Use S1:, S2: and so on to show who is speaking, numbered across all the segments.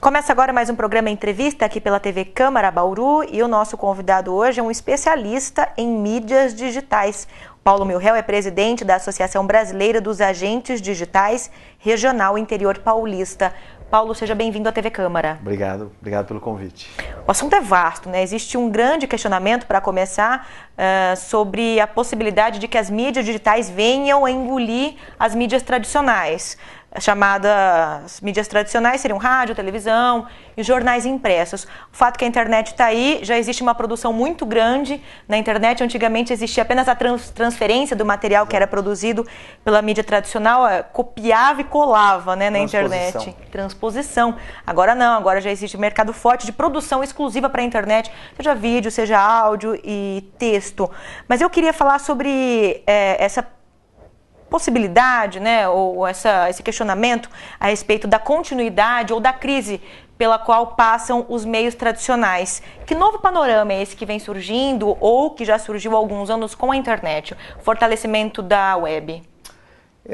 S1: Começa agora mais um programa Entrevista aqui pela TV Câmara Bauru e o nosso convidado hoje é um especialista em mídias digitais. Paulo Milrel é presidente da Associação Brasileira dos Agentes Digitais Regional Interior Paulista. Paulo, seja bem-vindo à TV Câmara.
S2: Obrigado pelo convite.
S1: O assunto é vasto, né? Existe um grande questionamento, para começar, sobre a possibilidade de que as mídias digitais venham a engolir as mídias tradicionais. Chamadas mídias tradicionais seriam rádio, televisão e jornais impressos. O fato que a internet está aí, já existe uma produção muito grande na internet. Antigamente existia apenas a transferência do material que era produzido pela mídia tradicional, copiava e colava, né, na internet. Transposição. Agora não, agora já existe um mercado forte de produção exclusiva para a internet, seja vídeo, seja áudio e texto. Mas eu queria falar sobre essa possibilidade, né, ou esse questionamento a respeito da continuidade ou da crise pela qual passam os meios tradicionais. Que novo panorama é esse que vem surgindo ou que já surgiu há alguns anos com a internet? O fortalecimento da web.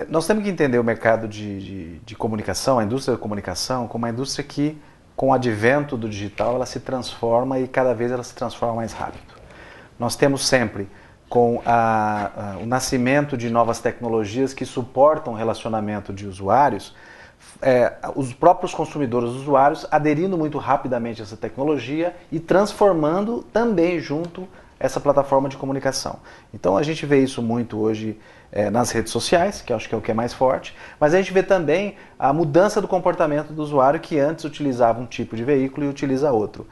S2: Nós temos que entender o mercado de comunicação, a indústria da comunicação, como uma indústria que, com o advento do digital, ela se transforma e cada vez ela se transforma mais rápido. Nós temos sempre, com o nascimento de novas tecnologias que suportam o relacionamento de usuários, os próprios consumidores, os usuários, aderindo muito rapidamente a essa tecnologia e transformando também junto essa plataforma de comunicação. Então a gente vê isso muito hoje nas redes sociais, que eu acho que é o que é mais forte, mas a gente vê também a mudança do comportamento do usuário que antes utilizava um tipo de veículo e utiliza outro.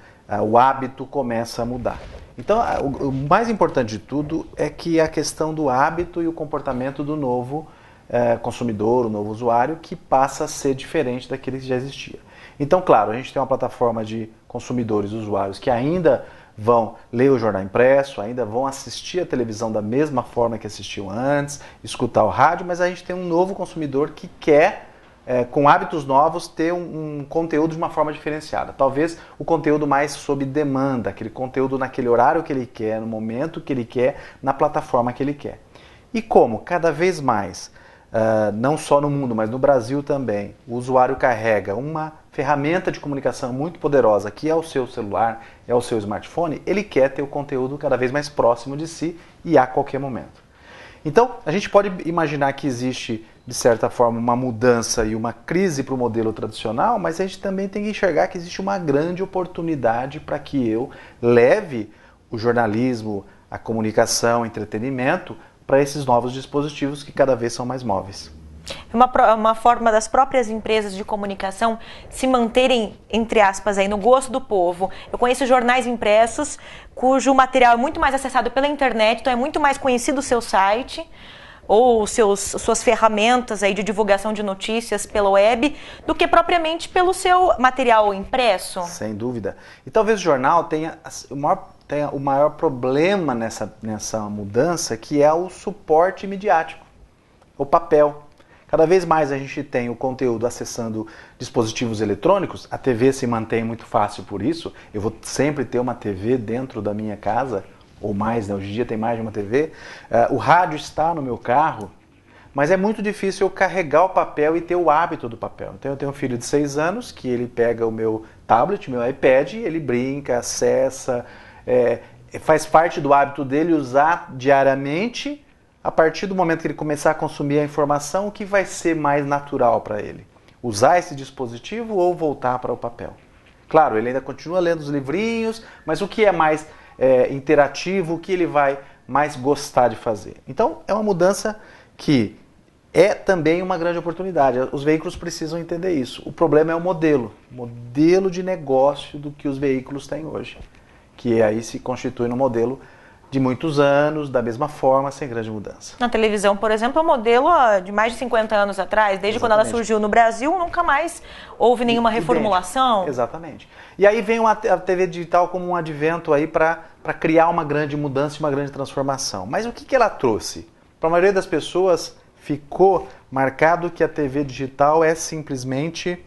S2: O hábito começa a mudar. Então, o mais importante de tudo é que a questão do hábito e o comportamento do novo consumidor, o novo usuário, que passa a ser diferente daquele que já existia. Então, claro, a gente tem uma plataforma de consumidores, usuários, que ainda vão ler o jornal impresso, ainda vão assistir a televisão da mesma forma que assistiam antes, escutar o rádio, mas a gente tem um novo consumidor que quer, com hábitos novos, ter um conteúdo de uma forma diferenciada. Talvez o conteúdo mais sob demanda, aquele conteúdo naquele horário que ele quer, no momento que ele quer, na plataforma que ele quer. E como cada vez mais, não só no mundo, mas no Brasil também, o usuário carrega uma ferramenta de comunicação muito poderosa, que é o seu celular, é o seu smartphone, ele quer ter o conteúdo cada vez mais próximo de si e a qualquer momento. Então, a gente pode imaginar que existe, de certa forma, uma mudança e uma crise para o modelo tradicional, mas a gente também tem que enxergar que existe uma grande oportunidade para que eu leve o jornalismo, a comunicação, o entretenimento para esses novos dispositivos que cada vez são mais móveis.
S1: Uma forma das próprias empresas de comunicação se manterem, entre aspas, aí, no gosto do povo. Eu conheço jornais impressos cujo material é muito mais acessado pela internet, então é muito mais conhecido o seu site ou suas ferramentas aí de divulgação de notícias pela web do que propriamente pelo seu material impresso.
S2: Sem dúvida. E talvez o jornal tenha o maior problema nessa mudança, que é o suporte midiático, o papel. Cada vez mais a gente tem o conteúdo acessando dispositivos eletrônicos, a TV se mantém muito fácil por isso, eu vou sempre ter uma TV dentro da minha casa, ou mais, né? Hoje em dia tem mais de uma TV, o rádio está no meu carro, mas é muito difícil eu carregar o papel e ter o hábito do papel. Então eu tenho um filho de 6 anos, que ele pega o meu tablet, meu iPad, ele brinca, acessa, faz parte do hábito dele usar diariamente. A partir do momento que ele começar a consumir a informação, o que vai ser mais natural para ele? Usar esse dispositivo ou voltar para o papel? Claro, ele ainda continua lendo os livrinhos, mas o que é mais interativo, o que ele vai mais gostar de fazer? Então, é uma mudança que é também uma grande oportunidade. Os veículos precisam entender isso. O problema é o modelo de negócio do que os veículos têm hoje, que aí se constitui no modelo de muitos anos, da mesma forma, sem grande mudança.
S1: Na televisão, por exemplo, é um modelo de mais de 50 anos atrás, desde quando ela surgiu no Brasil, nunca mais houve nenhuma reformulação.
S2: Exatamente. E aí vem a TV digital como um advento aí para criar uma grande mudança e uma grande transformação. Mas o que ela trouxe? Para a maioria das pessoas ficou marcado que a TV digital é simplesmente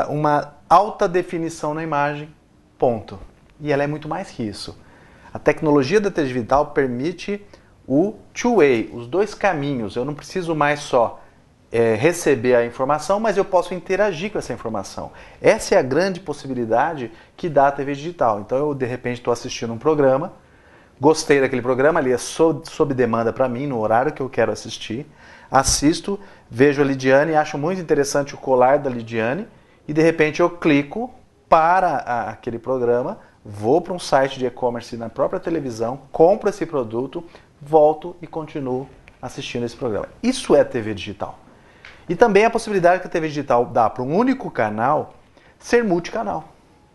S2: uma alta definição na imagem, ponto. E ela é muito mais que isso. A tecnologia da TV digital permite o two-way, os dois caminhos. Eu não preciso mais só receber a informação, mas eu posso interagir com essa informação. Essa é a grande possibilidade que dá a TV digital. Então eu, de repente, estou assistindo um programa, gostei daquele programa, ali é sob demanda para mim, no horário que eu quero assistir, assisto, vejo a Lidiane, acho muito interessante o colar da Lidiane, e de repente eu clico para aquele programa, vou para um site de e-commerce na própria televisão, compro esse produto, volto e continuo assistindo esse programa. Isso é TV digital. E também a possibilidade que a TV digital dá para um único canal ser multicanal.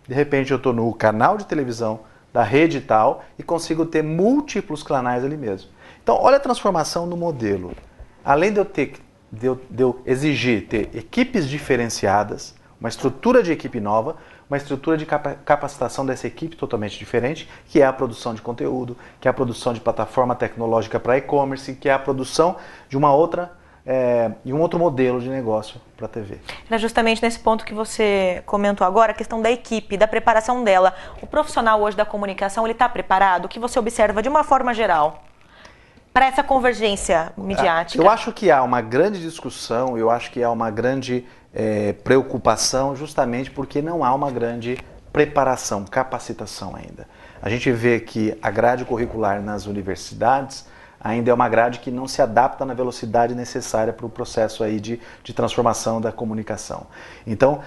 S2: De repente eu estou no canal de televisão da rede tal e consigo ter múltiplos canais ali mesmo. Então olha a transformação no modelo. Além de eu exigir ter equipes diferenciadas, uma estrutura de equipe nova, uma estrutura de capacitação dessa equipe totalmente diferente, que é a produção de conteúdo, que é a produção de plataforma tecnológica para e-commerce, que é a produção de um outro modelo de negócio para a TV.
S1: Era justamente nesse ponto que você comentou agora, a questão da equipe, da preparação dela. O profissional hoje da comunicação, ele está preparado? O que você observa de uma forma geral para essa convergência midiática?
S2: Eu acho que há uma grande discussão, eu acho que há uma grande preocupação justamente porque não há uma grande preparação, capacitação ainda. A gente vê que a grade curricular nas universidades ainda é uma grade que não se adapta na velocidade necessária para o processo aí de transformação da comunicação. Então,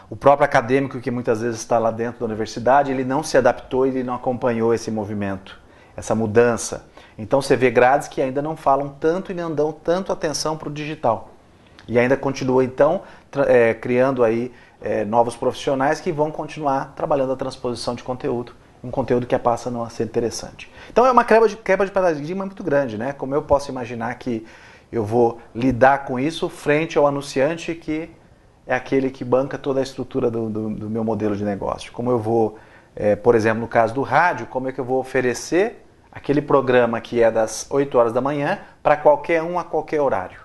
S2: o próprio acadêmico que muitas vezes está lá dentro da universidade, ele não se adaptou, ele não acompanhou esse movimento, essa mudança. Então você vê grades que ainda não falam tanto e não dão tanto atenção para o digital. E ainda continua então criando aí novos profissionais que vão continuar trabalhando a transposição de conteúdo. Um conteúdo que passa a não ser interessante. Então é uma quebra de paradigma muito grande, né? Como eu posso imaginar que eu vou lidar com isso frente ao anunciante que é aquele que banca toda a estrutura do meu modelo de negócio? Como eu vou, por exemplo, no caso do rádio, como é que eu vou oferecer aquele programa que é das 8 horas da manhã para qualquer um a qualquer horário?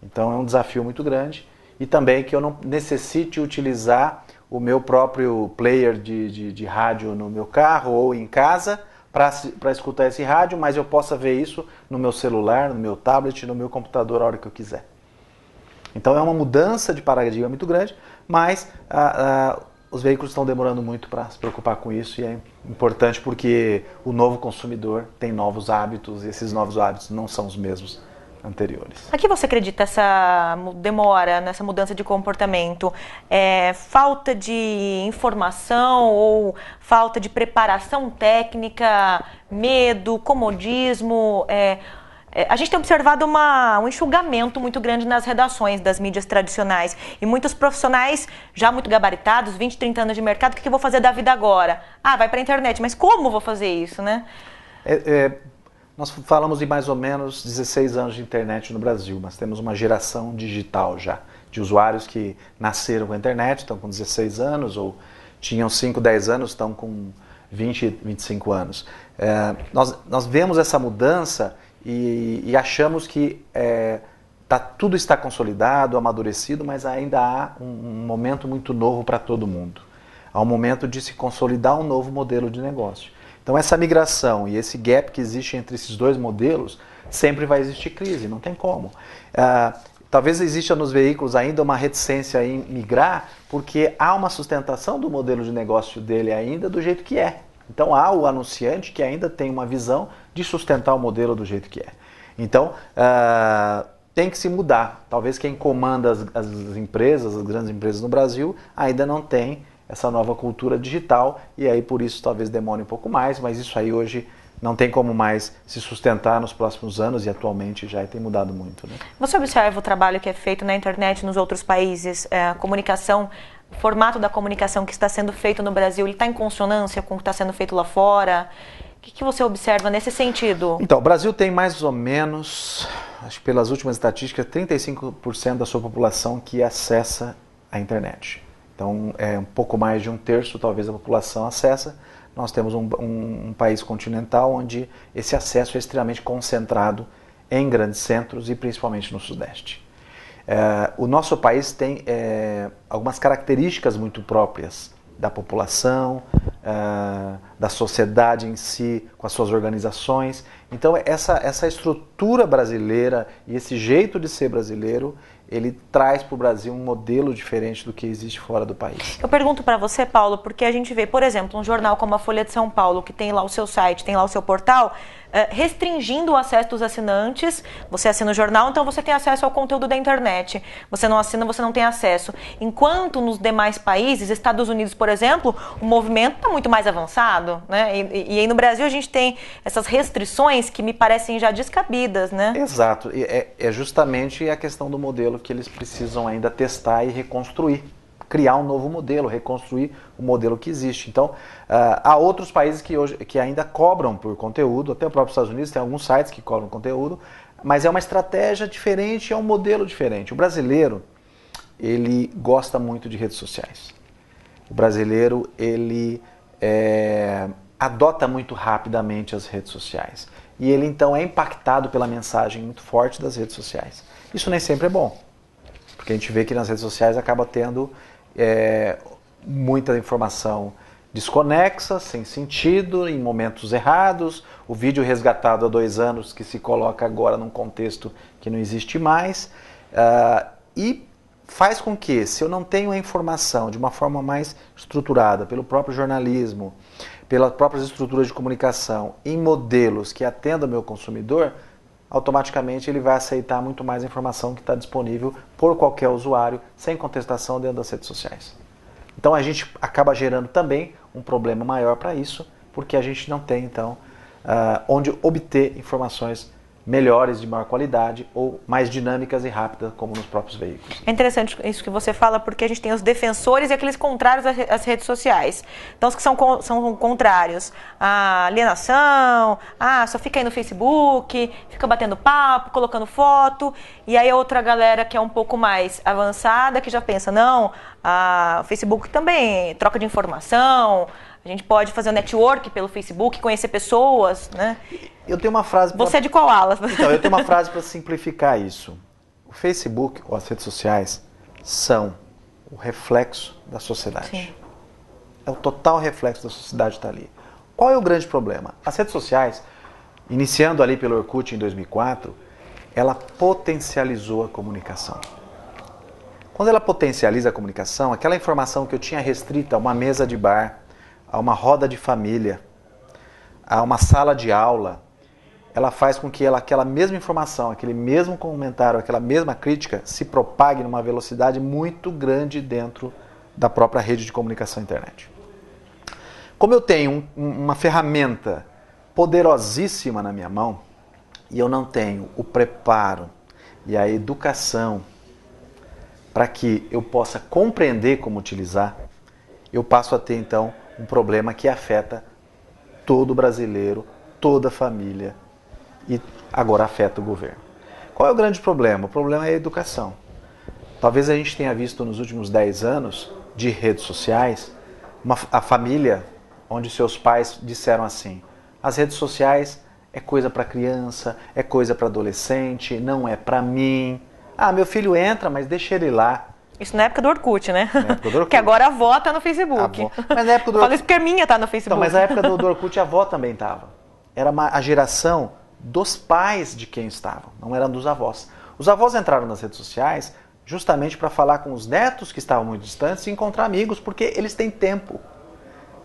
S2: Então é um desafio muito grande e também que eu não necessite utilizar o meu próprio player de rádio no meu carro ou em casa para escutar esse rádio, mas eu possa ver isso no meu celular, no meu tablet, no meu computador a hora que eu quiser. Então é uma mudança de paradigma muito grande, mas os veículos estão demorando muito para se preocupar com isso e é importante porque o novo consumidor tem novos hábitos e esses novos hábitos não são os mesmos anteriores.
S1: A que você acredita essa demora, nessa mudança de comportamento? Falta de informação ou falta de preparação técnica, medo, comodismo? A gente tem observado um enxugamento muito grande nas redações das mídias tradicionais e muitos profissionais já muito gabaritados, 20, 30 anos de mercado, o que eu vou fazer da vida agora? Vai para a internet, mas como vou fazer isso, né?
S2: Nós falamos de mais ou menos 16 anos de internet no Brasil, mas temos uma geração digital já, de usuários que nasceram com a internet, estão com 16 anos, ou tinham 5, 10 anos, estão com 20, 25 anos. Nós vemos essa mudança e achamos que tudo está consolidado, amadurecido, mas ainda há um momento muito novo para todo mundo. Há um momento de se consolidar um novo modelo de negócio. Então essa migração e esse gap que existe entre esses dois modelos, sempre vai existir crise, não tem como. Talvez exista nos veículos ainda uma reticência em migrar, porque há uma sustentação do modelo de negócio dele ainda do jeito que é. Então há o anunciante que ainda tem uma visão de sustentar o modelo do jeito que é. Então tem que se mudar. Talvez quem comanda as empresas, as grandes empresas no Brasil, ainda não tem essa nova cultura digital e aí por isso talvez demore um pouco mais, mas isso aí hoje não tem como mais se sustentar nos próximos anos e atualmente já tem mudado muito, né?
S1: Você observa o trabalho que é feito na internet nos outros países, a comunicação, o formato da comunicação que está sendo feito no Brasil, ele está em consonância com o que está sendo feito lá fora? O que você observa nesse sentido?
S2: Então, o Brasil tem mais ou menos, acho que pelas últimas estatísticas, 35% da sua população que acessa a internet. Então, um pouco mais de 1/3 talvez da população acessa. Nós temos um país continental onde esse acesso é extremamente concentrado em grandes centros e principalmente no Sudeste. O nosso país tem algumas características muito próprias da população, da sociedade em si, com as suas organizações. Então essa estrutura brasileira e esse jeito de ser brasileiro, ele traz para o Brasil um modelo diferente do que existe fora do país.
S1: Eu pergunto para você, Paulo, porque a gente vê, por exemplo, um jornal como a Folha de São Paulo, que tem lá o seu site, tem lá o seu portal, restringindo o acesso dos assinantes. Você assina o jornal, então você tem acesso ao conteúdo da internet. Você não assina, você não tem acesso. Enquanto nos demais países, Estados Unidos, por exemplo, o movimento está muito mais avançado, né? E aí no Brasil a gente tem essas restrições que me parecem já descabidas, né?
S2: Exato. É justamente a questão do modelo que eles precisam ainda testar e reconstruir. Criar um novo modelo, reconstruir o modelo que existe. Então, há outros países que ainda cobram por conteúdo, até o próprio Estados Unidos tem alguns sites que cobram conteúdo, mas é uma estratégia diferente, é um modelo diferente. O brasileiro, ele gosta muito de redes sociais. O brasileiro, ele adota muito rapidamente as redes sociais. E ele, então, é impactado pela mensagem muito forte das redes sociais. Isso nem sempre é bom, porque a gente vê que nas redes sociais acaba tendo muita informação desconexa, sem sentido, em momentos errados, o vídeo resgatado há 2 anos que se coloca agora num contexto que não existe mais, e faz com que, se eu não tenho a informação de uma forma mais estruturada, pelo próprio jornalismo, pelas próprias estruturas de comunicação, em modelos que atendam ao meu consumidor, automaticamente ele vai aceitar muito mais informação que está disponível por qualquer usuário, sem contestação dentro das redes sociais. Então a gente acaba gerando também um problema maior para isso, porque a gente não tem, então, onde obter informações melhores, de maior qualidade ou mais dinâmicas e rápidas, como nos próprios veículos.
S1: É interessante isso que você fala, porque a gente tem os defensores e aqueles contrários às redes sociais. Então, os que são contrários à alienação, só fica aí no Facebook, fica batendo papo, colocando foto, e aí a outra galera que é um pouco mais avançada, que já pensa, não, o Facebook também troca de informação, a gente pode fazer um network pelo Facebook, conhecer pessoas, né?
S2: Eu tenho uma frase...
S1: Você é de qual ala?
S2: Então, eu tenho uma frase para simplificar isso. O Facebook ou as redes sociais são o reflexo da sociedade.
S1: Sim.
S2: É o total reflexo da sociedade que está ali. Qual é o grande problema? As redes sociais, iniciando ali pelo Orkut em 2004, ela potencializou a comunicação. Quando ela potencializa a comunicação, aquela informação que eu tinha restrita a uma mesa de bar, a uma roda de família, a uma sala de aula, ela faz com que aquela mesma informação, aquele mesmo comentário, aquela mesma crítica se propague numa velocidade muito grande dentro da própria rede de comunicação internet. Como eu tenho uma ferramenta poderosíssima na minha mão e eu não tenho o preparo e a educação para que eu possa compreender como utilizar, eu passo a ter então um problema que afeta todo brasileiro, toda a família, e agora afeta o governo. Qual é o grande problema? O problema é a educação. Talvez a gente tenha visto nos últimos 10 anos de redes sociais, a família onde seus pais disseram assim, as redes sociais é coisa para criança, é coisa para adolescente, não é para mim. Meu filho entra, mas deixa ele lá.
S1: Isso na época do Orkut, né?
S2: Na época do Orkut.
S1: Porque agora a avó tá no Facebook.
S2: Mas na época do
S1: Falo isso porque a minha tá no Facebook.
S2: Então, mas na época do Orkut a avó também estava. Era a geração dos pais de quem estavam, não eram dos avós. Os avós entraram nas redes sociais justamente para falar com os netos que estavam muito distantes e encontrar amigos, porque eles têm tempo.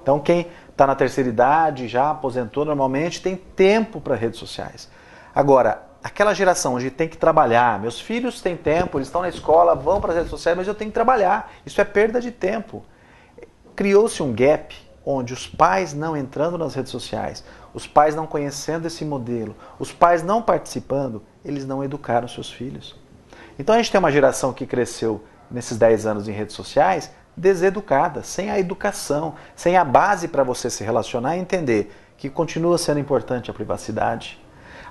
S2: Então quem está na terceira idade, já aposentou normalmente, tem tempo para redes sociais. Agora, aquela geração onde tem que trabalhar, meus filhos têm tempo, eles estão na escola, vão para as redes sociais, mas eu tenho que trabalhar. Isso é perda de tempo. Criou-se um gap onde os pais não entrando nas redes sociais, os pais não conhecendo esse modelo, os pais não participando, eles não educaram seus filhos. Então a gente tem uma geração que cresceu nesses 10 anos em redes sociais deseducada, sem a educação, sem a base para você se relacionar e entender que continua sendo importante a privacidade.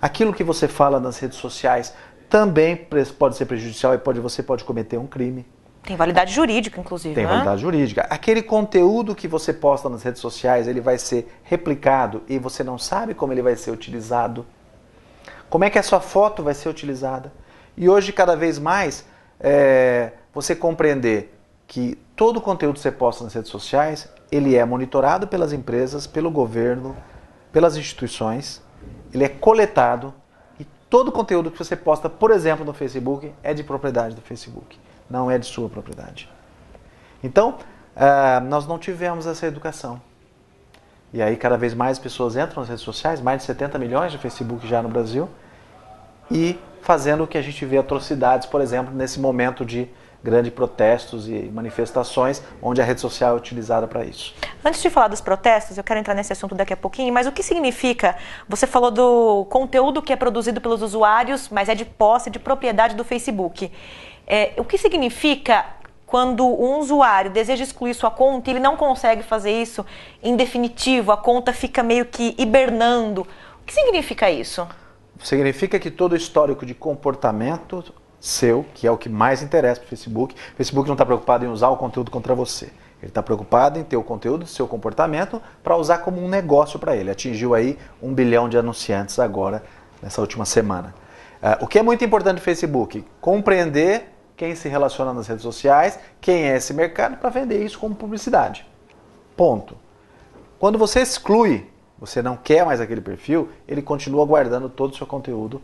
S2: Aquilo que você fala nas redes sociais também pode ser prejudicial e você pode cometer um crime.
S1: Tem validade jurídica, inclusive,
S2: Tem validade jurídica. Aquele conteúdo que você posta nas redes sociais, ele vai ser replicado e você não sabe como ele vai ser utilizado. Como é que a sua foto vai ser utilizada. E hoje, cada vez mais, você compreender que todo o conteúdo que você posta nas redes sociais, ele é monitorado pelas empresas, pelo governo, pelas instituições, ele é coletado e todo o conteúdo que você posta, por exemplo, no Facebook, é de propriedade do Facebook, não é de sua propriedade. Então, nós não tivemos essa educação. E aí cada vez mais pessoas entram nas redes sociais, mais de 70 milhões de Facebook já no Brasil, e fazendo o que a gente vê atrocidades, por exemplo, nesse momento de grandes protestos e manifestações, onde a rede social é utilizada para isso.
S1: Antes de falar dos protestos, eu quero entrar nesse assunto daqui a pouquinho, mas o que significa, você falou do conteúdo que é produzido pelos usuários, mas é de posse, de propriedade do Facebook. O que significa quando um usuário deseja excluir sua conta e ele não consegue fazer isso em definitivo, a conta fica meio que hibernando? O que significa isso?
S2: Significa que todo o histórico de comportamento seu, que é o que mais interessa para o Facebook não está preocupado em usar o conteúdo contra você. Ele está preocupado em ter o conteúdo do seu comportamento para usar como um negócio para ele. Atingiu aí 1 bilhão de anunciantes agora, nessa última semana. O que é muito importante no Facebook? Compreender quem se relaciona nas redes sociais, quem é esse mercado, para vender isso como publicidade. Ponto. Quando você exclui, você não quer mais aquele perfil, ele continua guardando todo o seu conteúdo.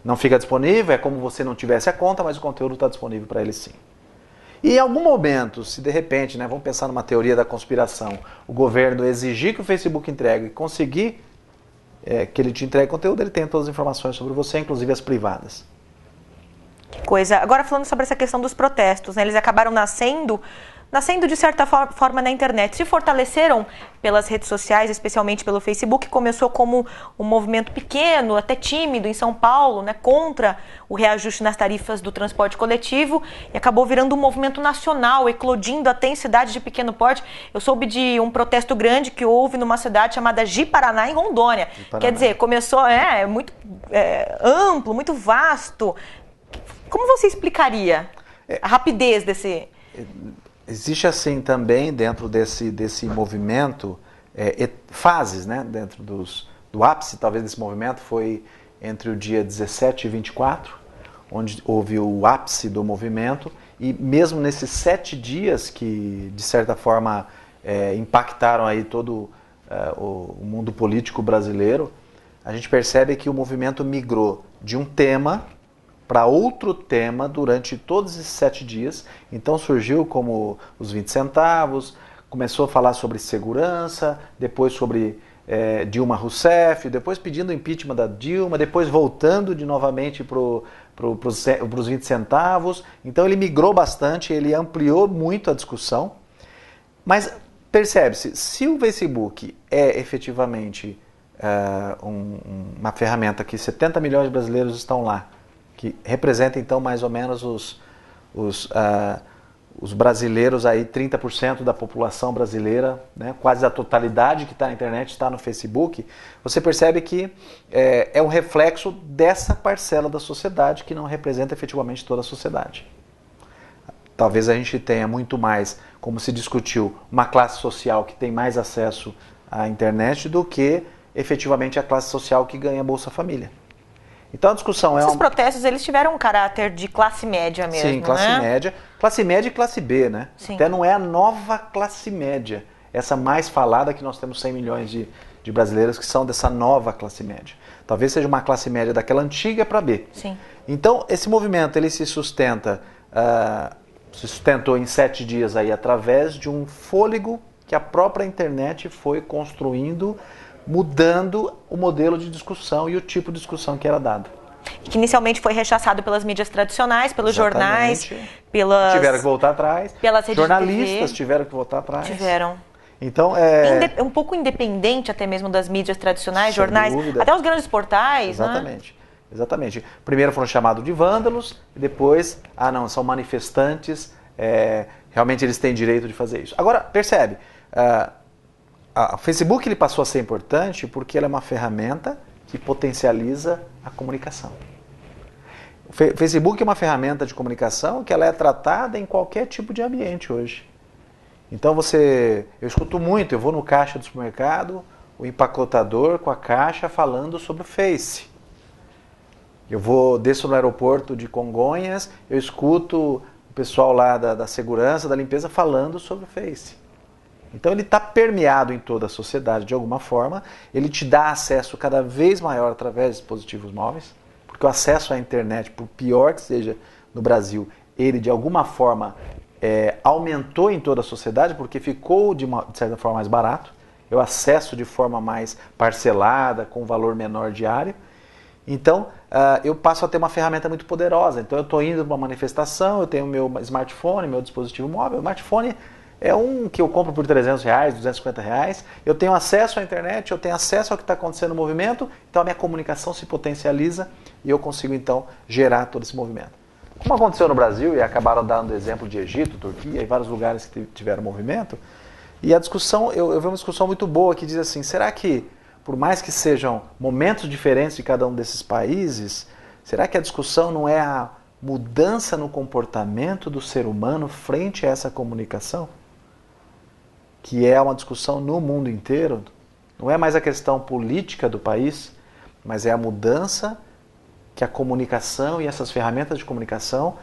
S2: Não fica disponível, é como você não tivesse a conta, mas o conteúdo está disponível para ele sim. E em algum momento, se de repente, vamos pensar numa teoria da conspiração, o governo exigir que o Facebook entregue e conseguir que ele te entregue conteúdo, ele tem todas as informações sobre você, inclusive as privadas.
S1: Coisa. Agora falando sobre essa questão dos protestos, eles acabaram nascendo de certa forma na internet, se fortaleceram pelas redes sociais, especialmente pelo Facebook. Começou como um movimento pequeno, até tímido em São Paulo, contra o reajuste nas tarifas do transporte coletivo, e acabou virando um movimento nacional, eclodindo até em cidades de pequeno porte. Eu soube de um protesto grande que houve numa cidade chamada Ji-Paraná, em Rondônia. Quer dizer, começou, muito amplo, muito vasto. Como você explicaria a rapidez desse...
S2: Existe assim também, dentro desse movimento, fases, dentro do ápice, talvez, desse movimento, foi entre o dia 17 e 24, onde houve o ápice do movimento, e mesmo nesses 7 dias que, de certa forma, impactaram aí todo o mundo político brasileiro, a gente percebe que o movimento migrou de um tema para outro tema durante todos esses 7 dias. Então surgiu como os 20 centavos, começou a falar sobre segurança, depois sobre Dilma Rousseff, depois pedindo o impeachment da Dilma, depois voltando novamente para os 20 centavos. Então ele migrou bastante, ele ampliou muito a discussão. Mas percebe-se, se o Facebook é efetivamente uma ferramenta que 70 milhões de brasileiros estão lá, que representa então mais ou menos os brasileiros, aí 30% da população brasileira, quase a totalidade que está na internet está no Facebook, você percebe que é um reflexo dessa parcela da sociedade que não representa efetivamente toda a sociedade. Talvez a gente tenha muito mais, como se discutiu, uma classe social que tem mais acesso à internet do que efetivamente a classe social que ganha Bolsa Família. Então a discussão
S1: Esses protestos, eles tiveram um caráter de classe média mesmo,
S2: Sim, classe média. Classe média e classe B,
S1: Sim.
S2: Até não é a nova classe média, essa mais falada, que nós temos 100 milhões de brasileiros que são dessa nova classe média. Talvez seja uma classe média daquela antiga para B.
S1: Sim.
S2: Então esse movimento, ele se sustentou em 7 dias aí através de um fôlego que a própria internet foi construindo, mudando o modelo de discussão e o tipo de discussão que era dado.
S1: Que inicialmente foi rechaçado pelas mídias tradicionais, pelos
S2: Exatamente.
S1: jornais, pelas...
S2: Tiveram que voltar atrás.
S1: Pelas redes
S2: jornalistas
S1: de TV.
S2: Tiveram que voltar atrás.
S1: Tiveram.
S2: Então,
S1: um pouco independente até mesmo das mídias tradicionais,
S2: Sem
S1: jornais,
S2: dúvida.
S1: até os grandes portais,
S2: Exatamente. Exatamente. Primeiro foram chamados de vândalos, e depois, não, são manifestantes, realmente eles têm direito de fazer isso. Agora, percebe, o Facebook ele passou a ser importante porque ele é uma ferramenta que potencializa a comunicação. O Facebook é uma ferramenta de comunicação que ela é tratada em qualquer tipo de ambiente hoje. Então eu escuto muito, eu vou no caixa do supermercado, o empacotador com a caixa falando sobre o Face. Eu desço no aeroporto de Congonhas, eu escuto o pessoal lá da segurança, da limpeza, falando sobre o Face. Então ele está permeado em toda a sociedade de alguma forma, ele te dá acesso cada vez maior através de dispositivos móveis, porque o acesso à internet, por pior que seja no Brasil, ele de alguma forma aumentou em toda a sociedade, porque ficou de certa forma mais barato, eu acesso de forma mais parcelada, com valor menor diário. Então, eu passo a ter uma ferramenta muito poderosa. Então, eu estou indo para uma manifestação, eu tenho meu smartphone, meu dispositivo móvel. O smartphone é um que eu compro por R$300, R$250. Eu tenho acesso à internet, eu tenho acesso ao que está acontecendo no movimento. Então, a minha comunicação se potencializa e eu consigo, então, gerar todo esse movimento. Como aconteceu no Brasil, e acabaram dando exemplo de Egito, Turquia e vários lugares que tiveram movimento, e a discussão, eu vi uma discussão muito boa que diz assim, será que, por mais que sejam momentos diferentes de cada um desses países, será que a discussão não é a mudança no comportamento do ser humano frente a essa comunicação? Que é uma discussão no mundo inteiro, não é mais a questão política do país, mas é a mudança que a comunicação e essas ferramentas de comunicação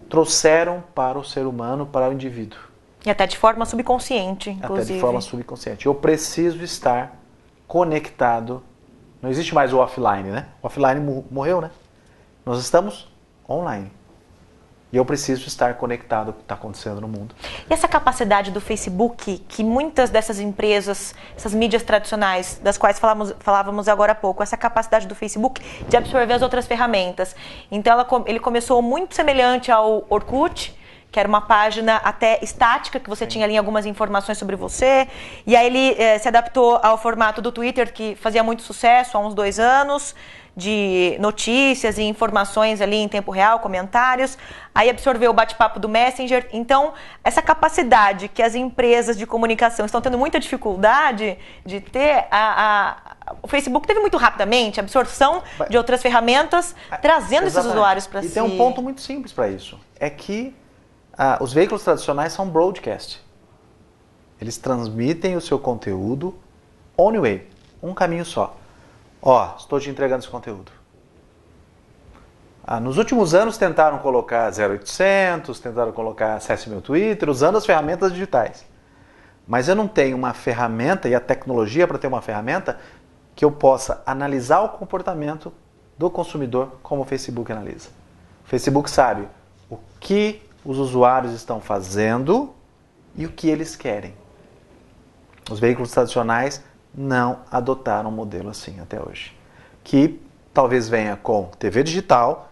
S2: trouxeram para o ser humano, para o indivíduo.
S1: E até de forma subconsciente, inclusive.
S2: Até de forma subconsciente. Eu preciso estar conectado. Não existe mais o offline, né? O offline morreu, né? Nós estamos online. E eu preciso estar conectado ao que está acontecendo no mundo.
S1: E essa capacidade do Facebook, que muitas dessas empresas, essas mídias tradicionais, das quais falávamos agora há pouco, essa capacidade do Facebook de absorver as outras ferramentas. Então ele começou muito semelhante ao Orkut, que era uma página até estática, que você tinha ali algumas informações sobre você. E aí ele se adaptou ao formato do Twitter, que fazia muito sucesso há uns 2 anos, de notícias e informações ali em tempo real, comentários. Aí absorveu o bate-papo do Messenger. Então, essa capacidade que as empresas de comunicação estão tendo muita dificuldade de ter, o Facebook teve muito rapidamente a absorção de outras ferramentas, trazendo esses usuários para si.
S2: E tem um ponto muito simples para isso. É que os veículos tradicionais são broadcast. Eles transmitem o seu conteúdo one way, um caminho só. Estou te entregando esse conteúdo. Nos últimos anos tentaram colocar 0800, tentaram colocar acesse meu Twitter, usando as ferramentas digitais. Mas eu não tenho uma ferramenta e a tecnologia para ter uma ferramenta que eu possa analisar o comportamento do consumidor como o Facebook analisa. O Facebook sabe o que os usuários estão fazendo e o que eles querem. Os veículos tradicionais não adotaram um modelo assim até hoje. Que talvez venha com TV digital,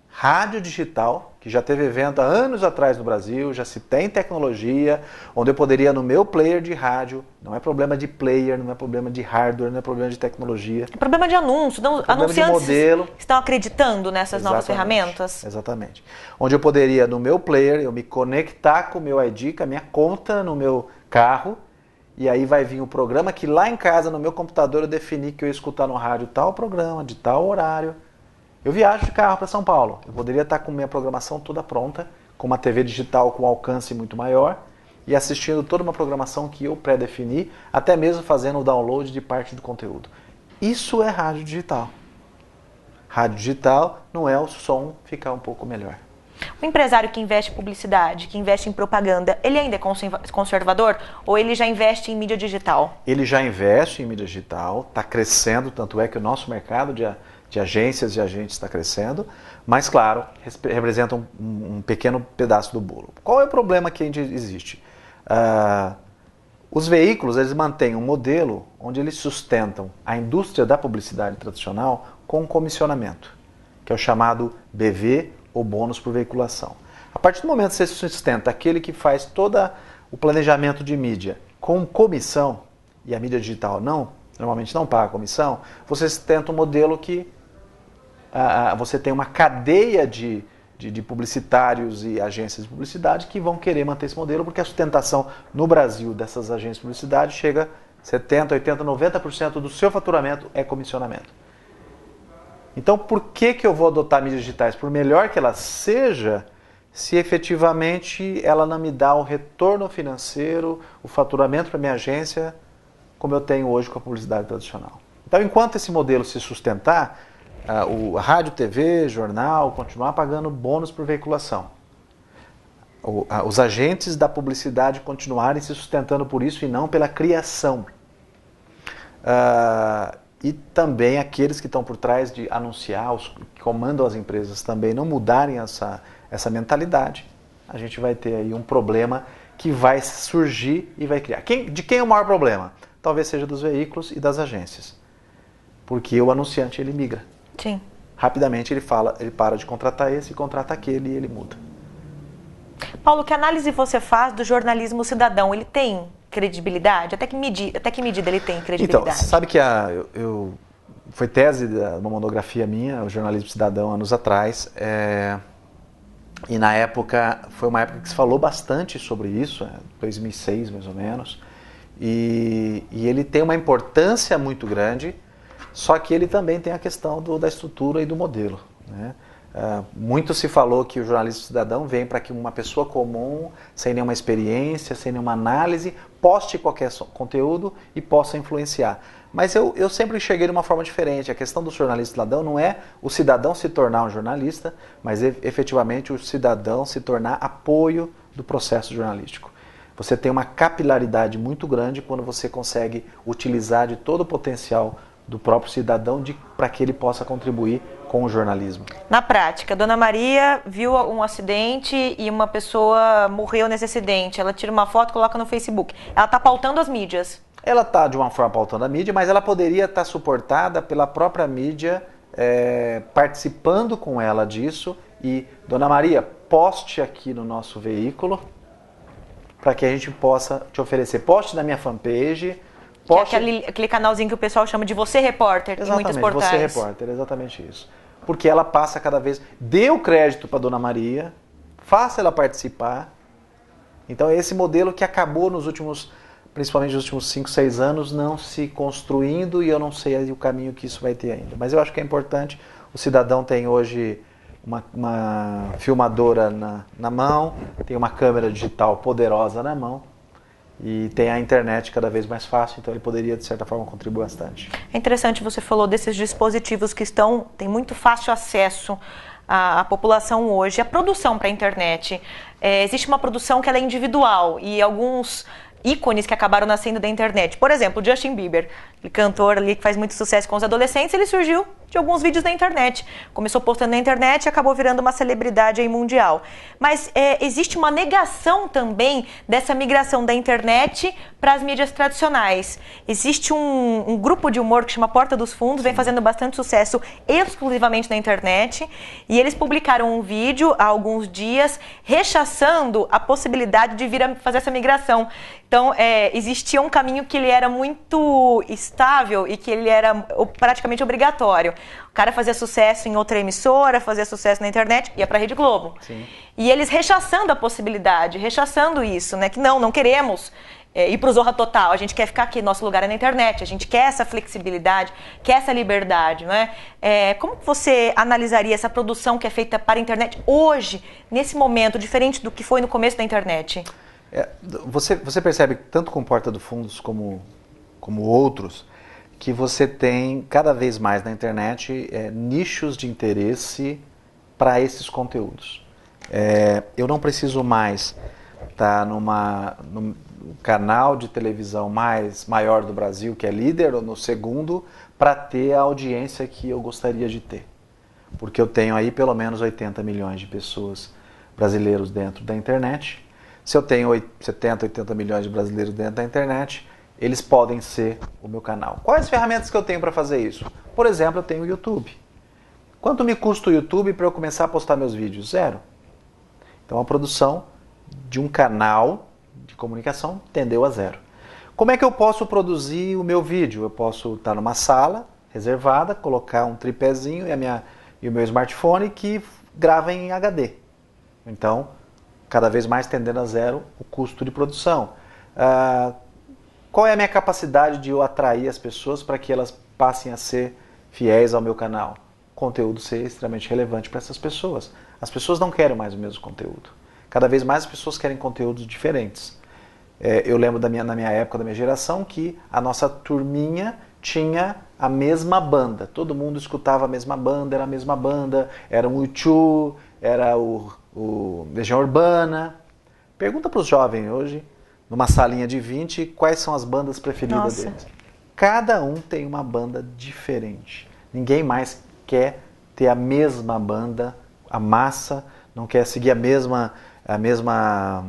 S2: rádio digital, que já teve evento há anos atrás no Brasil, já se tem tecnologia, onde eu poderia no meu player de rádio, não é problema de player, não é problema de hardware, não é problema de tecnologia.
S1: É problema de anúncio. Então, anunciantes estão acreditando nessas novas ferramentas?
S2: Exatamente. Onde eu poderia no meu player, eu me conectar com o meu ID, com a minha conta no meu carro, e aí vai vir o programa que lá em casa, no meu computador, eu defini que eu ia escutar no rádio tal programa, de tal horário. Eu viajo de carro para São Paulo. Eu poderia estar com minha programação toda pronta, com uma TV digital com alcance muito maior e assistindo toda uma programação que eu pré-defini, até mesmo fazendo o download de parte do conteúdo. Isso é rádio digital. Rádio digital não é o som ficar um pouco melhor.
S1: O empresário que investe em publicidade, que investe em propaganda, ele ainda é conservador ou ele já investe em mídia digital?
S2: Ele já investe em mídia digital, está crescendo, tanto é que o nosso mercado de agências e agentes está crescendo, mas claro, representa um pequeno pedaço do bolo. Qual é o problema que existe? Os veículos eles mantêm um modelo onde eles sustentam a indústria da publicidade tradicional com comissionamento, que é o chamado BV, ou bônus por veiculação. A partir do momento que você sustenta aquele que faz todo o planejamento de mídia com comissão, e a mídia digital normalmente não paga comissão, você sustenta um modelo que você tem uma cadeia de publicitários e agências de publicidade que vão querer manter esse modelo, porque a sustentação no Brasil dessas agências de publicidade chega a 70%, 80%, 90% do seu faturamento é comissionamento. Então, por que eu vou adotar mídias digitais? Por melhor que ela seja, se efetivamente ela não me dá o retorno financeiro, o faturamento para minha agência, como eu tenho hoje com a publicidade tradicional. Então, enquanto esse modelo se sustentar, a rádio, TV, jornal, continuar pagando bônus por veiculação. os agentes da publicidade continuarem se sustentando por isso e não pela criação. E também aqueles que estão por trás de anunciar, os que comandam as empresas também não mudarem essa mentalidade, a gente vai ter aí um problema que vai surgir e vai criar. De quem é o maior problema? Talvez seja dos veículos e das agências. Porque o anunciante, ele migra.
S1: Sim.
S2: Rapidamente ele para de contratar esse, contrata aquele e ele muda.
S1: Paulo, que análise você faz do jornalismo cidadão? Ele tem credibilidade? Até que medida ele tem credibilidade?
S2: Então, você sabe que foi tese de uma monografia minha, o Jornalismo Cidadão, anos atrás, e na época, foi uma época que se falou bastante sobre isso, 2006 mais ou menos, e ele tem uma importância muito grande, só que ele também tem a questão da estrutura e do modelo, né? Muito se falou que o jornalismo cidadão vem para que uma pessoa comum, sem nenhuma experiência, sem nenhuma análise, poste qualquer conteúdo e possa influenciar. Mas eu sempre enxerguei de uma forma diferente. A questão do jornalismo cidadão não é o cidadão se tornar um jornalista, mas efetivamente o cidadão se tornar apoio do processo jornalístico. Você tem uma capilaridade muito grande quando você consegue utilizar de todo o potencial do próprio cidadão para que ele possa contribuir com o jornalismo.
S1: Na prática, Dona Maria viu um acidente e uma pessoa morreu nesse acidente. Ela tira uma foto e coloca no Facebook. Ela está pautando as mídias.
S2: Ela está, de uma forma, pautando a mídia, mas ela poderia estar suportada pela própria mídia, participando com ela disso. E, Dona Maria, poste aqui no nosso veículo para que a gente possa te oferecer. Poste na minha fanpage.
S1: Que é aquele canalzinho que o pessoal chama de Você Repórter, em muitos portais.
S2: Você Repórter, exatamente isso. Porque ela passa cada vez... Dê o crédito para Dona Maria, faça ela participar. Então é esse modelo que acabou principalmente nos últimos 5, 6 anos, não se construindo, e eu não sei o caminho que isso vai ter ainda. Mas eu acho que é importante. O cidadão tem hoje uma filmadora na mão, tem uma câmera digital poderosa na mão, e tem a internet cada vez mais fácil, então ele poderia, de certa forma, contribuir bastante.
S1: É interessante, você falou desses dispositivos que têm muito fácil acesso à população hoje. A produção para a internet, existe uma produção que ela é individual e alguns ícones que acabaram nascendo da internet. Por exemplo, o Justin Bieber, aquele cantor ali que faz muito sucesso com os adolescentes, ele surgiu de alguns vídeos na internet. Começou postando na internet e acabou virando uma celebridade aí mundial. Mas existe uma negação também dessa migração da internet para as mídias tradicionais. Existe um grupo de humor que chama Porta dos Fundos, vem fazendo bastante sucesso exclusivamente na internet, e eles publicaram um vídeo há alguns dias rechaçando a possibilidade de vir a fazer essa migração. Então, existia um caminho que ele era muito estável e que ele era praticamente obrigatório. O cara fazia sucesso em outra emissora, fazia sucesso na internet, ia para a Rede Globo.
S2: Sim.
S1: E eles rechaçando a possibilidade, rechaçando isso, né? Que não queremos ir para o Zorra Total, a gente quer ficar aqui, nosso lugar é na internet, a gente quer essa flexibilidade, quer essa liberdade, não é? Como você analisaria essa produção que é feita para a internet hoje, nesse momento, diferente do que foi no começo da internet?
S2: Você percebe, tanto com Porta dos Fundos como outros, que você tem cada vez mais na internet nichos de interesse para esses conteúdos. Eu não preciso mais estar num canal de televisão maior do Brasil, que é líder, ou no segundo, para ter a audiência que eu gostaria de ter. Porque eu tenho aí pelo menos 80 milhões de pessoas brasileiros dentro da internet. Se eu tenho 70, 80 milhões de brasileiros dentro da internet, eles podem ser o meu canal. Quais ferramentas que eu tenho para fazer isso? Por exemplo, eu tenho o YouTube. Quanto me custa o YouTube para eu começar a postar meus vídeos? 0. Então a produção de um canal de comunicação tendeu a 0. Como é que eu posso produzir o meu vídeo? Eu posso estar numa sala reservada, colocar um tripézinho e o meu smartphone que grava em HD. Então, cada vez mais tendendo a 0 o custo de produção. Qual é a minha capacidade de eu atrair as pessoas para que elas passem a ser fiéis ao meu canal? O conteúdo ser extremamente relevante para essas pessoas. As pessoas não querem mais o mesmo conteúdo. Cada vez mais as pessoas querem conteúdos diferentes. Eu lembro na minha época, da minha geração, que a nossa turminha tinha a mesma banda. Todo mundo escutava a mesma banda, era a mesma banda, era o U2, era o Legião Urbana. Pergunta para os jovens hoje, numa salinha de 20, quais são as bandas preferidas deles. Cada um tem uma banda diferente. Ninguém mais quer ter a mesma banda, a massa não quer seguir a mesma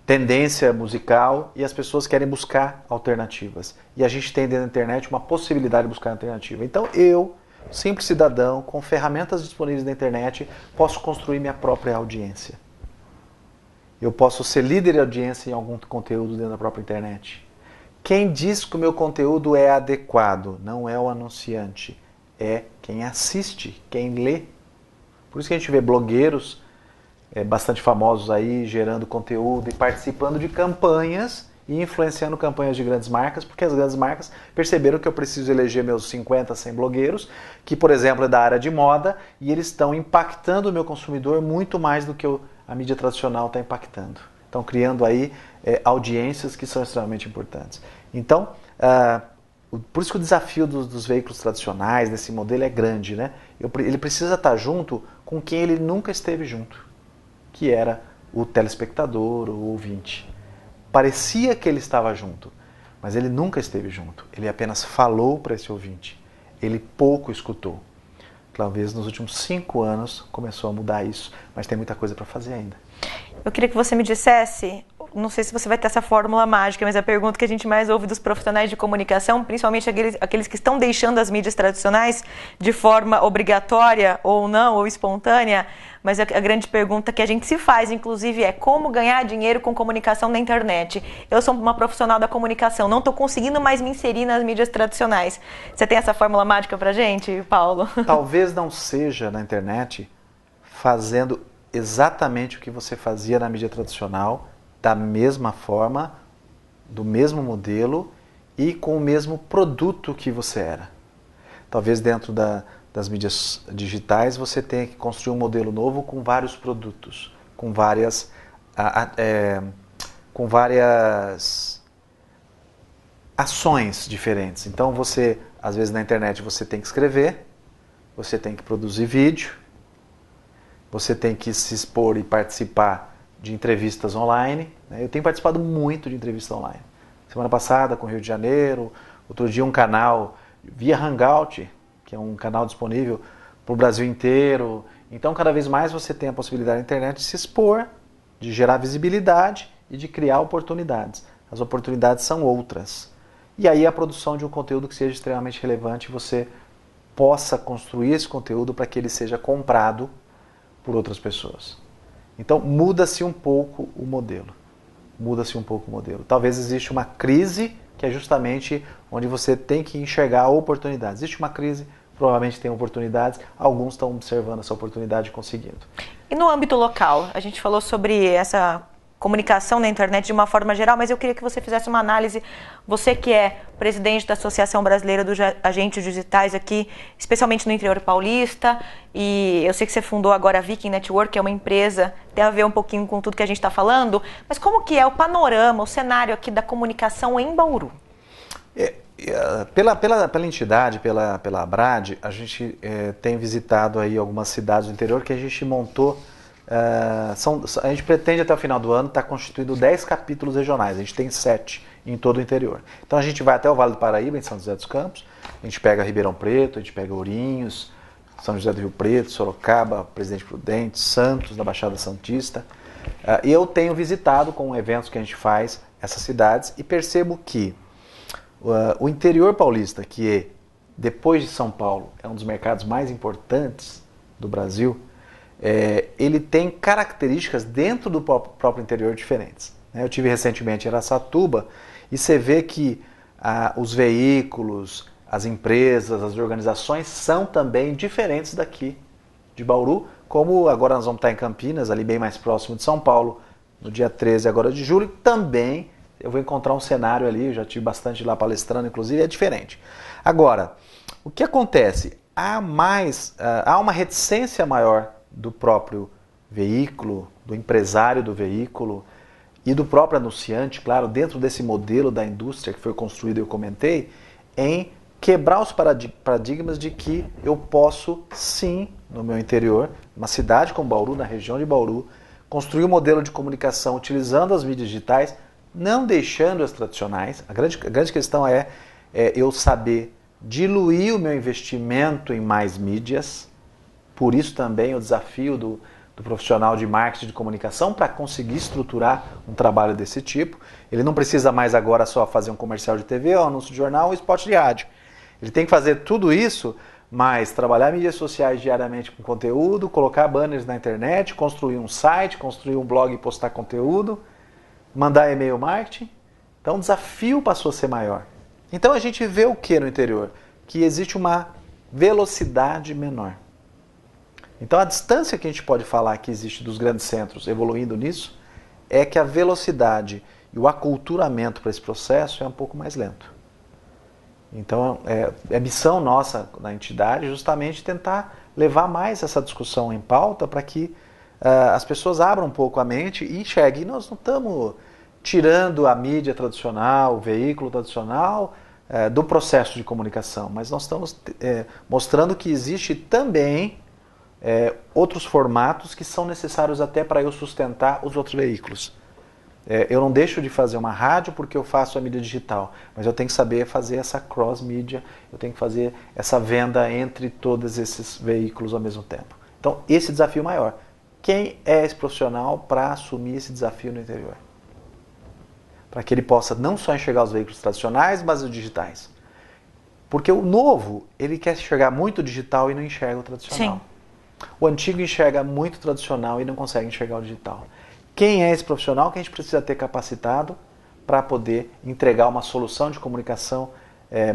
S2: tendência musical e as pessoas querem buscar alternativas. E a gente tem dentro da internet uma possibilidade de buscar alternativa. Então eu, simples cidadão, com ferramentas disponíveis na internet, posso construir minha própria audiência. Eu posso ser líder de audiência em algum conteúdo dentro da própria internet. Quem diz que o meu conteúdo é adequado não é o anunciante, é quem assiste, quem lê. Por isso que a gente vê blogueiros bastante famosos aí, gerando conteúdo e participando de campanhas e influenciando campanhas de grandes marcas, porque as grandes marcas perceberam que eu preciso eleger meus 50, 100 blogueiros, que, por exemplo, é da área de moda, e eles estão impactando o meu consumidor muito mais do que a mídia tradicional está impactando. Estão criando aí audiências que são extremamente importantes. Então, por isso que o desafio dos veículos tradicionais, desse modelo, é grande, né? Ele precisa estar junto com quem ele nunca esteve junto, que era o telespectador, o ouvinte. Parecia que ele estava junto, mas ele nunca esteve junto. Ele apenas falou para esse ouvinte. Ele pouco escutou. Talvez nos últimos 5 anos começou a mudar isso, mas tem muita coisa para fazer ainda.
S1: Eu queria que você me dissesse, não sei se você vai ter essa fórmula mágica, mas a pergunta que a gente mais ouve dos profissionais de comunicação, principalmente aqueles que estão deixando as mídias tradicionais de forma obrigatória ou não, ou espontânea, mas a grande pergunta que a gente se faz, inclusive, é como ganhar dinheiro com comunicação na internet. Eu sou uma profissional da comunicação, não estou conseguindo mais me inserir nas mídias tradicionais. Você tem essa fórmula mágica pra gente, Paulo?
S2: Talvez não seja na internet fazendo exatamente o que você fazia na mídia tradicional, da mesma forma, do mesmo modelo e com o mesmo produto que você era. Talvez dentro das mídias digitais você tenha que construir um modelo novo com vários produtos, com várias ações diferentes. Então você, às vezes na internet você tem que escrever, você tem que produzir vídeo, você tem que se expor e participar de entrevistas online. Eu tenho participado muito de entrevistas online. Semana passada com o Rio de Janeiro, outro dia um canal via Hangout, que é um canal disponível para o Brasil inteiro. Então cada vez mais você tem a possibilidade na internet de se expor, de gerar visibilidade e de criar oportunidades. As oportunidades são outras. E aí a produção de um conteúdo que seja extremamente relevante, você possa construir esse conteúdo para que ele seja comprado por outras pessoas. Então muda-se um pouco o modelo. Muda-se um pouco o modelo. Talvez exista uma crise que é justamente onde você tem que enxergar oportunidades. Existe uma crise, provavelmente tem oportunidades, alguns estão observando essa oportunidade e conseguindo.
S1: E no âmbito local? A gente falou sobre essa comunicação na internet de uma forma geral, mas eu queria que você fizesse uma análise, você que é presidente da Associação Brasileira dos Agentes Digitais aqui, especialmente no interior paulista, e eu sei que você fundou agora a Viking Network, que é uma empresa, tem a ver um pouquinho com tudo que a gente está falando, mas como que é o panorama, o cenário aqui da comunicação em Bauru?
S2: Pela entidade, pela ABRAD, a gente tem visitado aí algumas cidades do interior que a gente montou. A gente pretende até o final do ano estar constituindo 10 capítulos regionais, a gente tem 7 em todo o interior. Então a gente vai até o Vale do Paraíba, em São José dos Campos, a gente pega Ribeirão Preto, a gente pega Ourinhos, São José do Rio Preto, Sorocaba, Presidente Prudente, Santos, da Baixada Santista. E eu tenho visitado com eventos que a gente faz essas cidades e percebo que o interior paulista, que depois de São Paulo é um dos mercados mais importantes do Brasil, ele tem características dentro do próprio interior diferentes. Eu tive recentemente em Araçatuba e você vê que os veículos, as empresas, as organizações são também diferentes daqui de Bauru, como agora nós vamos estar em Campinas, ali bem mais próximo de São Paulo, no dia 13 agora de julho, também eu vou encontrar um cenário ali, eu já tive bastante lá palestrando, inclusive, é diferente. Agora, o que acontece? Há uma reticência maior do próprio veículo, do empresário do veículo e do próprio anunciante, claro, dentro desse modelo da indústria que foi construído, eu comentei, em quebrar os paradigmas de que eu posso, sim, no meu interior, uma cidade como Bauru, na região de Bauru, construir um modelo de comunicação utilizando as mídias digitais, não deixando as tradicionais. A grande questão é eu saber diluir o meu investimento em mais mídias. Por isso também o desafio do profissional de marketing de comunicação para conseguir estruturar um trabalho desse tipo. Ele não precisa mais agora só fazer um comercial de TV, um anúncio de jornal ou um spot de rádio. Ele tem que fazer tudo isso, mas trabalhar mídias sociais diariamente com conteúdo, colocar banners na internet, construir um site, construir um blog e postar conteúdo, mandar e-mail marketing. Então o desafio passou a ser maior. Então a gente vê o que no interior? Que existe uma velocidade menor. Então a distância que a gente pode falar que existe dos grandes centros evoluindo nisso é que a velocidade e o aculturamento para esse processo é um pouco mais lento. Então é missão nossa na entidade justamente tentar levar mais essa discussão em pauta para que as pessoas abram um pouco a mente e enxerguem. Nós não estamos tirando a mídia tradicional, o veículo tradicional do processo de comunicação, mas nós estamos mostrando que existe também outros formatos que são necessários até para eu sustentar os outros veículos. Eu não deixo de fazer uma rádio porque eu faço a mídia digital, mas eu tenho que saber fazer essa cross-mídia, eu tenho que fazer essa venda entre todos esses veículos ao mesmo tempo. Então, esse desafio maior. Quem é esse profissional para assumir esse desafio no interior? Para que ele possa não só enxergar os veículos tradicionais, mas os digitais. Porque o novo, ele quer enxergar muito digital e não enxerga o tradicional.
S1: Sim.
S2: O antigo enxerga muito tradicional e não consegue enxergar o digital. Quem é esse profissional que a gente precisa ter capacitado para poder entregar uma solução de comunicação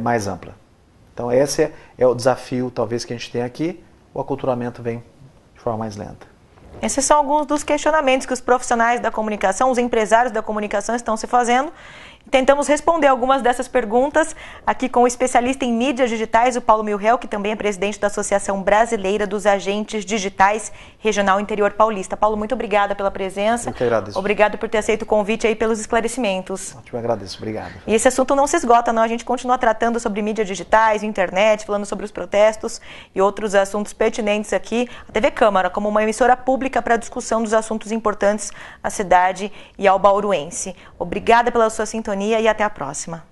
S2: mais ampla? Então esse é o desafio talvez que a gente tem aqui. O aculturamento vem de forma mais lenta.
S1: Esses são alguns dos questionamentos que os profissionais da comunicação, os empresários da comunicação estão se fazendo. Tentamos responder algumas dessas perguntas aqui com o especialista em mídias digitais, o Paulo Milhel, que também é presidente da Associação Brasileira dos Agentes Digitais Regional Interior Paulista. Paulo, muito obrigada pela presença.
S2: Eu que agradeço.
S1: Obrigado por ter aceito o convite aí pelos esclarecimentos.
S2: Eu te agradeço, obrigado.
S1: E esse assunto não se esgota, não. A gente continua tratando sobre mídias digitais, internet, falando sobre os protestos e outros assuntos pertinentes aqui. A TV Câmara, como uma emissora pública para a discussão dos assuntos importantes à cidade e ao bauruense. Obrigada pela sua sintonia e até a próxima.